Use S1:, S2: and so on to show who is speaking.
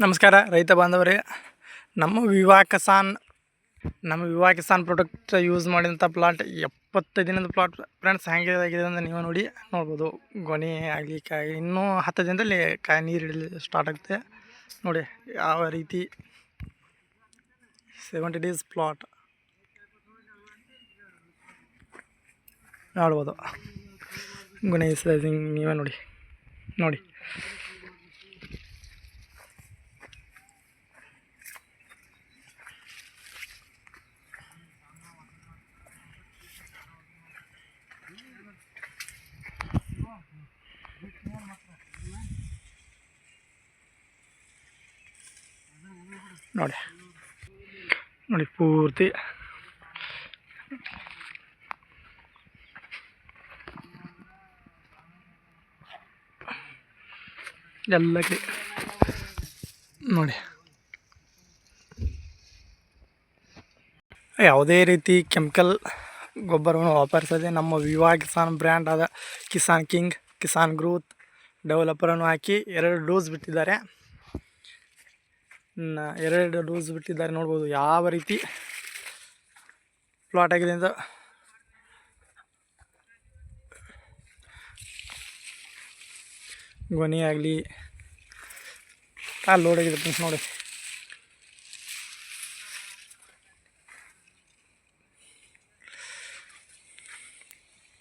S1: ನಮಸ್ಕಾರ ರೈತ ಬಾಂಧವರೇ. ನಮ್ಮ ವಿವಾ ಕಿಸಾನ್ ಪ್ರಾಡಕ್ಟ್ ಯೂಸ್ ಮಾಡಿದಂಥ ಪ್ಲಾಟ್ 70 ದಿನದ ಪ್ಲಾಟ್ ಫ್ರೆಂಡ್ಸ್. ಹೆಂಗಿದೆ ಅಂತ ನೀವು ನೋಡ್ಬೋದು. ಗೊನೆ ಆಗಲಿ ಕಾಯಿ ಇನ್ನೂ 10 ದಿನದಲ್ಲಿ ಕಾಯಿ ನೀರು ಹಿಡಿಯಲು ಸ್ಟಾರ್ಟ್ ಆಗುತ್ತೆ ನೋಡಿ. ಯಾವ ರೀತಿ 70 ಡೇಸ್ ಪ್ಲಾಟ್ ನೋಡ್ಬೋದು. ಗೊನೆ ಸೈಜಿಂಗ್ ನೀವೇ ನೋಡಿ ನೋಡಿ ನೋಡಿ ನೋಡಿ ಪೂರ್ತಿ ಎಲ್ಲ ನೋಡಿ. ಯಾವುದೇ ರೀತಿ ಕೆಮಿಕಲ್ ಗೊಬ್ಬರವನ್ನು ವಾಪರಿಸದೆ ನಮ್ಮ ವಿವಾ ಕಿಸಾನ್ ಬ್ರ್ಯಾಂಡ್ ಆದ ಕಿಸಾನ್ ಕಿಂಗ್, ಕಿಸಾನ್ ಗ್ರೋತ್ ಡೆವಲಪರನ್ನು ಹಾಕಿ 2 ಡೋಸ್ ಬಿಟ್ಟಿದ್ದಾರೆ. 2 ಡೋಸ್ ಬಿಟ್ಟಿದ್ದಾರೆ ನೋಡ್ಬೋದು ಯಾವ ರೀತಿ ಪ್ಲಾಟ್ ಆಗಿದೆ ಅಂತ. ಗೊನೆ ಆಗಲಿ ಲೋಡ್ ಆಗಿದೆ ಫ್ರೆಂಡ್ಸ್ ನೋಡಿ.